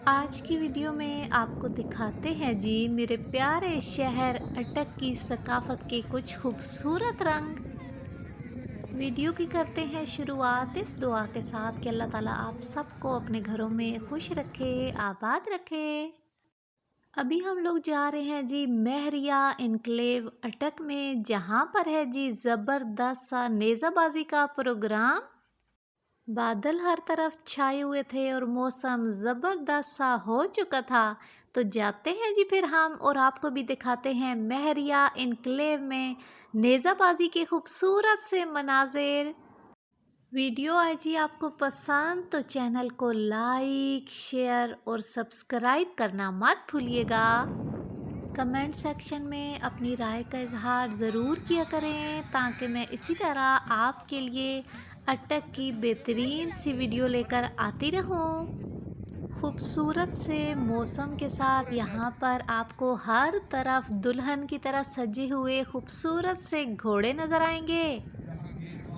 आज की वीडियो में आपको दिखाते हैं जी मेरे प्यारे शहर अटक की सकाफत के कुछ खूबसूरत रंग। वीडियो की करते हैं शुरुआत इस दुआ के साथ कि अल्लाह ताला आप सबको अपने घरों में खुश रखे, आबाद रखे। अभी हम लोग जा रहे हैं जी महरिया इनक्लेव अटक में, जहाँ पर है जी ज़बरदस्त सा नेज़ाबाजी का प्रोग्राम। बादल हर तरफ छाए हुए थे और मौसम ज़बरदस्त सा हो चुका था। तो जाते हैं जी फिर हम और आपको भी दिखाते हैं महरिया इनक्लेव में नेज़ाबाजी के खूबसूरत से मनाजिर। वीडियो आए जी आपको पसंद तो चैनल को लाइक, शेयर और सब्सक्राइब करना मत भूलिएगा। कमेंट सेक्शन में अपनी राय का इजहार ज़रूर किया करें ताकि मैं इसी तरह आपके लिए अटक की बेहतरीन सी वीडियो लेकर आती रहूं। खूबसूरत से मौसम के साथ यहाँ पर आपको हर तरफ दुल्हन की तरह सजे हुए खूबसूरत से घोड़े नज़र आएंगे।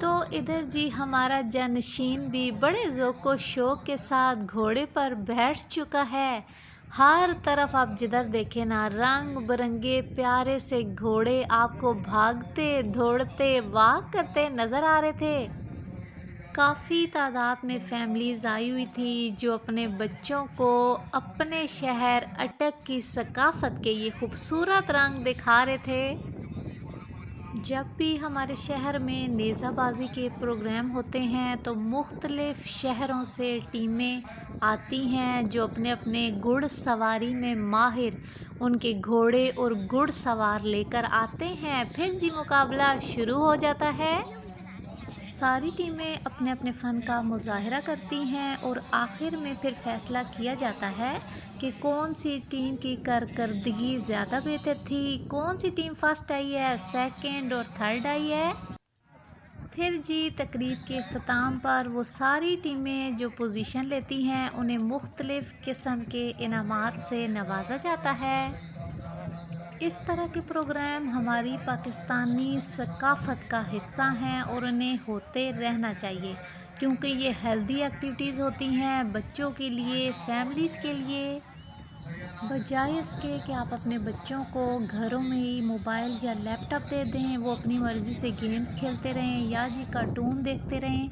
तो इधर जी हमारा जानशीन भी बड़े ज़ौक़ व शौक़ के साथ घोड़े पर बैठ चुका है। हर तरफ आप जिधर देखें ना रंग बिरंगे प्यारे से घोड़े आपको भागते दौड़ते वाक करते नज़र आ रहे थे। काफ़ी तादाद में फैमिलीज़ आई हुई थी जो अपने बच्चों को अपने शहर अटक की सकाफत के ये खूबसूरत रंग दिखा रहे थे। जब भी हमारे शहर में नेज़ाबाजी के प्रोग्राम होते हैं तो मुख्तलिफ़ शहरों से टीमें आती हैं जो अपने अपने घुड़सवारी में माहिर उनके घोड़े और घुड़सवार लेकर आते हैं। फिर जी मुकाबला शुरू हो जाता है। सारी टीमें अपने अपने फ़न का मुज़ाहरा करती हैं और आखिर में फिर फ़ैसला किया जाता है कि कौन सी टीम की कारकर्दगी ज़्यादा बेहतर थी, कौन सी टीम फर्स्ट आई है, सेकंड और थर्ड आई है। फिर जी तकरीब के अख्ताम पर वो सारी टीमें जो पोजीशन लेती हैं उन्हें मुख्तलिफ़ किस्म के इनामात से नवाजा जाता है। इस तरह के प्रोग्राम हमारी पाकिस्तानी सकाफ़त का हिस्सा हैं और उन्हें होते रहना चाहिए क्योंकि ये हेल्दी एक्टिविटीज़ होती हैं बच्चों के लिए, फैमिलीज़ के लिए। बजाय इसके कि आप अपने बच्चों को घरों में ही मोबाइल या लैपटॉप दे दें, वो अपनी मर्ज़ी से गेम्स खेलते रहें या जी कार्टून देखते रहें,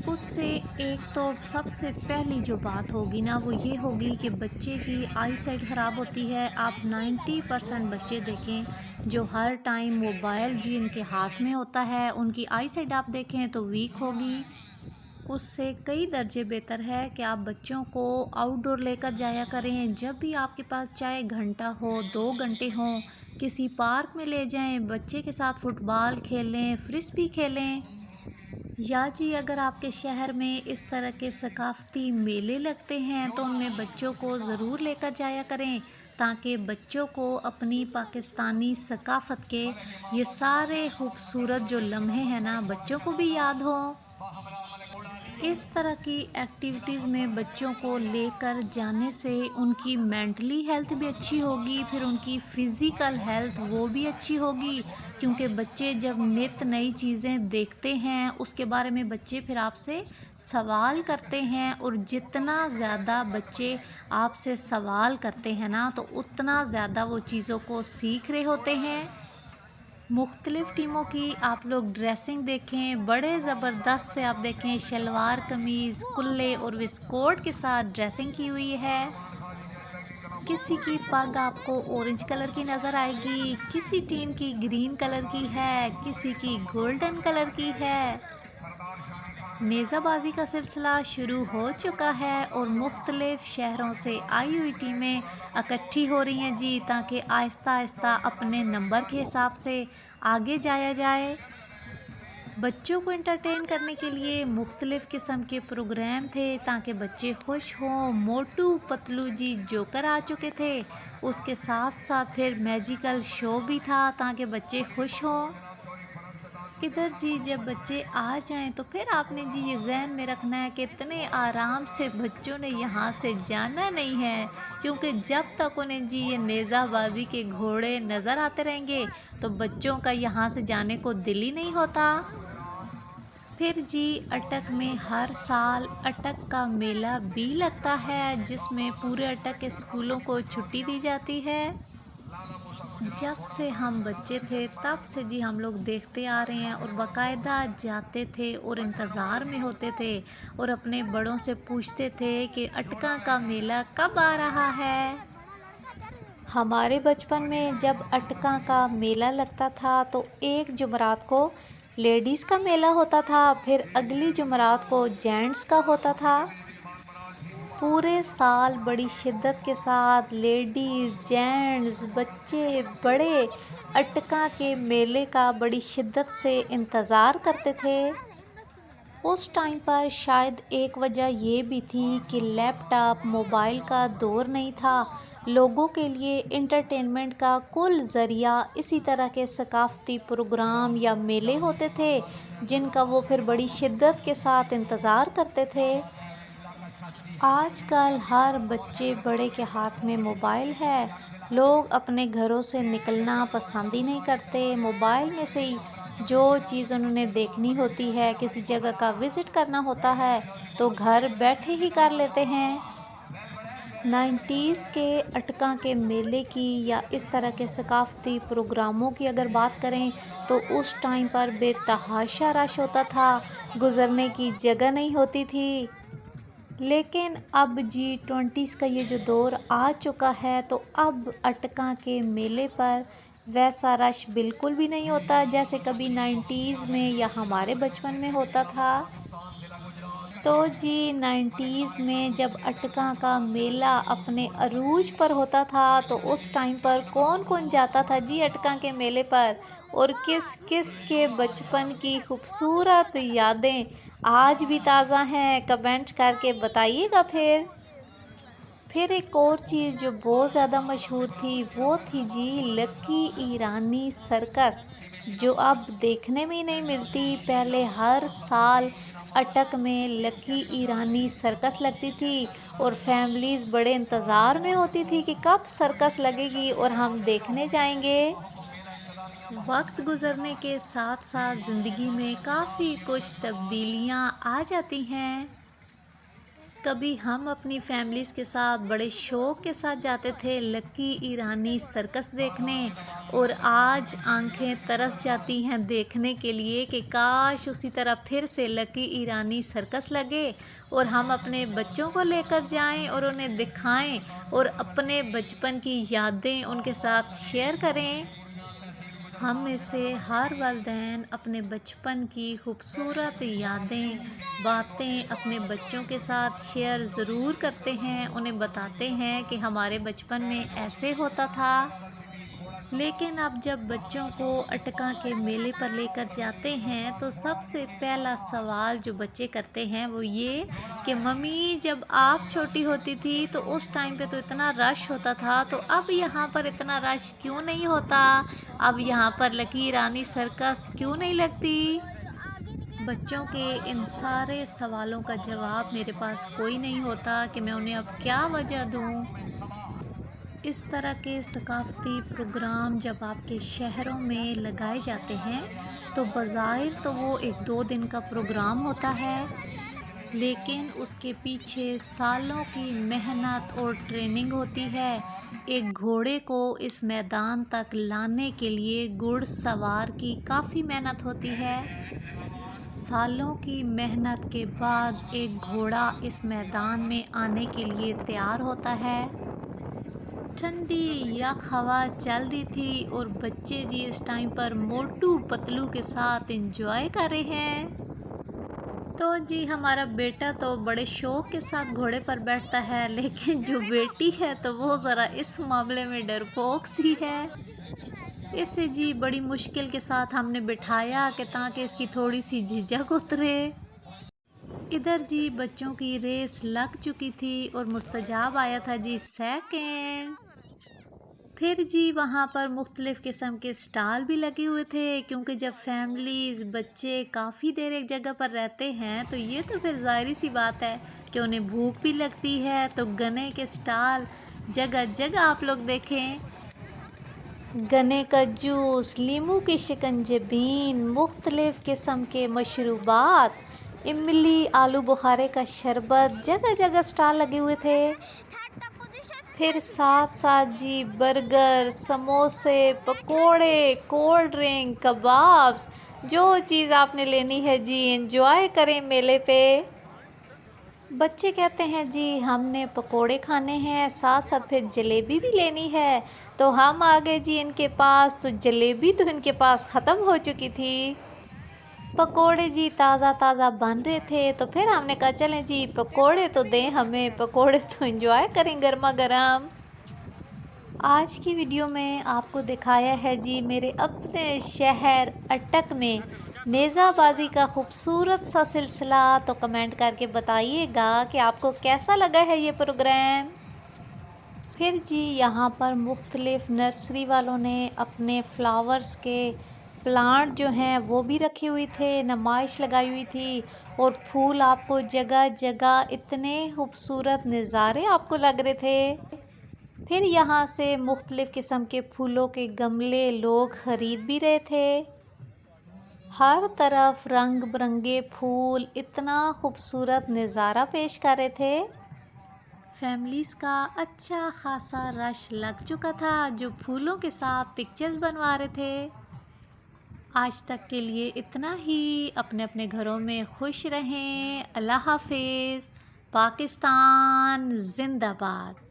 उससे एक तो सबसे पहली जो बात होगी ना वो ये होगी कि बच्चे की आई साइट ख़राब होती है। आप 90% बच्चे देखें जो हर टाइम मोबाइल जी इनके हाथ में होता है, उनकी आई साइट आप देखें तो वीक होगी। उससे कई दर्जे बेहतर है कि आप बच्चों को आउटडोर लेकर जाया करें। जब भी आपके पास चाहे घंटा हो, 2 घंटे हों, किसी पार्क में ले जाएं, बच्चे के साथ फुटबॉल खेलें, फ्रिस्बी खेलें। या जी अगर आपके शहर में इस तरह के सकाफ़ती मेले लगते हैं तो उनमें बच्चों को ज़रूर लेकर जाया करें ताकि बच्चों को अपनी पाकिस्तानी सकाफ़त के ये सारे खूबसूरत जो लम्हे हैं ना बच्चों को भी याद हों। इस तरह की एक्टिविटीज़ में बच्चों को लेकर जाने से उनकी मेंटली हेल्थ भी अच्छी होगी, फिर उनकी फ़िज़िकल हेल्थ वो भी अच्छी होगी क्योंकि बच्चे जब नित नई चीज़ें देखते हैं उसके बारे में बच्चे फिर आपसे सवाल करते हैं और जितना ज़्यादा बच्चे आपसे सवाल करते हैं ना तो उतना ज़्यादा वो चीज़ों को सीख रहे होते हैं। मुख्तलिफ़ टीमों की आप लोग ड्रेसिंग देखें, बड़े ज़बरदस्त से आप देखें शलवार कमीज़ कुल्ले और विस्कोट के साथ ड्रेसिंग की हुई है। किसी की पग आपको ऑरेंज कलर की नज़र आएगी, किसी टीम की ग्रीन कलर की है, किसी की गोल्डन कलर की है। नेज़ाबाजी का सिलसिला शुरू हो चुका है और मुख्तलिफ़ शहरों से आई हुई टीमें इकट्ठी हो रही हैं जी ताकि आहिस्ता आहिस्ता अपने नंबर के हिसाब से आगे जाया जाए। बच्चों को एंटरटेन करने के लिए मुख्तलिफ़ किस्म के प्रोग्राम थे ताकि बच्चे खुश हों। मोटू पतलू जी जोकर आ चुके थे, उसके साथ साथ फिर मैजिकल शो भी था ताकि बच्चे खुश हों। इधर जी जब बच्चे आ जाएं तो फिर आपने जी ये ज़हन में रखना है कि इतने आराम से बच्चों ने यहाँ से जाना नहीं है क्योंकि जब तक उन्हें जी ये नेज़ाबाजी के घोड़े नज़र आते रहेंगे तो बच्चों का यहाँ से जाने को दिल ही नहीं होता। फिर जी अटक में हर साल अटक का मेला भी लगता है, जिसमें पूरे अटक के स्कूलों को छुट्टी दी जाती है। जब से हम बच्चे थे तब से जी हम लोग देखते आ रहे हैं और बाकायदा जाते थे और इंतज़ार में होते थे और अपने बड़ों से पूछते थे कि अटका का मेला कब आ रहा है। हमारे बचपन में जब अटका का मेला लगता था तो एक जुमेरात को लेडीज़ का मेला होता था, फिर अगली जुमेरात को जेंट्स का होता था। पूरे साल बड़ी शिद्दत के साथ लेडीज़, जेंट्स, बच्चे, बड़े अटका के मेले का बड़ी शिद्दत से इंतज़ार करते थे। उस टाइम पर शायद एक वजह ये भी थी कि लैपटॉप, मोबाइल का दौर नहीं था। लोगों के लिए एंटरटेनमेंट का कुल ज़रिया इसी तरह के सकाफ़ती प्रोग्राम या मेले होते थे, जिनका वो फिर बड़ी शिद्दत के साथ इंतज़ार करते थे। आजकल हर बच्चे बड़े के हाथ में मोबाइल है। लोग अपने घरों से निकलना पसंद ही नहीं करते। मोबाइल में से ही जो चीज़ उन्होंने देखनी होती है, किसी जगह का विज़िट करना होता है तो घर बैठे ही कर लेते हैं। 90s के अटका के मेले की या इस तरह के सकाफ़ती प्रोग्रामों की अगर बात करें तो उस टाइम पर बेतहाशा रश होता था, गुज़रने की जगह नहीं होती थी। लेकिन अब G20 का ये जो दौर आ चुका है तो अब अटका के मेले पर वैसा रश बिल्कुल भी नहीं होता जैसे कभी 90s में या हमारे बचपन में होता था। तो जी 90s में जब अटका का मेला अपने अरूज पर होता था तो उस टाइम पर कौन कौन जाता था जी अटका के मेले पर, और किस किस के बचपन की खूबसूरत यादें आज भी ताज़ा हैं, कमेंट करके बताइएगा। फिर एक और चीज़ जो बहुत ज़्यादा मशहूर थी वो थी जी लकी ईरानी सर्कस, जो अब देखने में ही नहीं मिलती। पहले हर साल अटक में लकी ईरानी सर्कस लगती थी और फैमिलीज़ बड़े इंतज़ार में होती थी कि कब सर्कस लगेगी और हम देखने जाएंगे। वक्त गुज़रने के साथ साथ ज़िंदगी में काफ़ी कुछ तब्दीलियाँ आ जाती हैं। कभी हम अपनी फैमिलीज़ के साथ बड़े शौक़ के साथ जाते थे लकी ईरानी सर्कस देखने, और आज आंखें तरस जाती हैं देखने के लिए कि काश उसी तरह फिर से लकी ईरानी सर्कस लगे और हम अपने बच्चों को लेकर जाएं और उन्हें दिखाएं और अपने बचपन की यादें उनके साथ शेयर करें। हम में से हर वालिदैन अपने बचपन की खूबसूरत यादें, बातें अपने बच्चों के साथ शेयर ज़रूर करते हैं। उन्हें बताते हैं कि हमारे बचपन में ऐसे होता था। लेकिन अब जब बच्चों को अटका के मेले पर लेकर जाते हैं तो सबसे पहला सवाल जो बच्चे करते हैं वो ये कि मम्मी, जब आप छोटी होती थी तो उस टाइम पे तो इतना रश होता था, तो अब यहाँ पर इतना रश क्यों नहीं होता? अब यहाँ पर लकी ईरानी सर्कस क्यों नहीं लगती? बच्चों के इन सारे सवालों का जवाब मेरे पास कोई नहीं होता कि मैं उन्हें अब क्या वजह दूँ। इस तरह के सकाफ़ती प्रोग्राम जब आपके शहरों में लगाए जाते हैं तो बज़ाहिर तो वो 1-2 दिन का प्रोग्राम होता है, लेकिन उसके पीछे सालों की मेहनत और ट्रेनिंग होती है। एक घोड़े को इस मैदान तक लाने के लिए घुड़सवार की काफ़ी मेहनत होती है। सालों की मेहनत के बाद एक घोड़ा इस मैदान में आने के लिए तैयार होता है। ठंडी या हवा चल रही थी और बच्चे जी इस टाइम पर मोटू पतलू के साथ एंजॉय कर रहे हैं। तो जी हमारा बेटा तो बड़े शौक के साथ घोड़े पर बैठता है, लेकिन जो बेटी है तो वो ज़रा इस मामले में डरपोक सी है। इसे जी बड़ी मुश्किल के साथ हमने बिठाया कि ताकि इसकी थोड़ी सी झिझक उतरे। इधर जी बच्चों की रेस लग चुकी थी और मुस्तजाब आया था जी सेकंड। फिर जी वहाँ पर मुख्तलिफ़ किस्म के स्टॉल भी लगे हुए थे, क्योंकि जब फैमिलीज़ बच्चे काफ़ी देर एक जगह पर रहते हैं तो ये तो फिर ज़ाहिर सी बात है कि उन्हें भूख भी लगती है। तो गने के स्टॉल जगह जगह आप लोग देखें। गन्ने का जूस, नींबू की शिकंजबीन, मुख्तलिफ़ किस्म के मशरूबात, इमली, आलू बुखारे का शरबत, जगह जगह स्टॉल लगे हुए थे। फिर साथ साथ जी बर्गर, समोसे, पकोड़े, कोल्ड ड्रिंक, कबाब्स, जो चीज़ आपने लेनी है जी एंजॉय करें मेले पे। बच्चे कहते हैं जी हमने पकोड़े खाने हैं, साथ साथ फिर जलेबी भी लेनी है। तो हम आ गए जी इनके पास, तो जलेबी तो इनके पास ख़त्म हो चुकी थी। पकोड़े जी ताज़ा ताज़ा बन रहे थे, तो फिर हमने कहा चलें जी पकोड़े तो दें हमें, पकोड़े तो एंजॉय करें गर्मा गर्म। आज की वीडियो में आपको दिखाया है जी मेरे अपने शहर अटक में नेज़ाबाजी का खूबसूरत सा सिलसिला। तो कमेंट करके बताइएगा कि आपको कैसा लगा है ये प्रोग्राम। फिर जी यहाँ पर मुख्तलिफ़ नर्सरी वालों ने अपने फ्लावर्स के प्लांट जो हैं वो भी रखे हुए थे, नुमाइश लगाई हुई थी। और फूल आपको जगह जगह इतने खूबसूरत नज़ारे आपको लग रहे थे। फिर यहाँ से मुख्तलिफ़ किस्म के फूलों के गमले लोग ख़रीद भी रहे थे। हर तरफ रंग बिरंगे फूल इतना खूबसूरत नज़ारा पेश कर रहे थे। फैमिलीज़ का अच्छा खासा रश लग चुका था जो फूलों के साथ पिक्चर्स बनवा रहे थे। आज तक के लिए इतना ही। अपने अपने घरों में खुश रहें। अल्लाह हाफिज़। पाकिस्तान जिंदाबाद।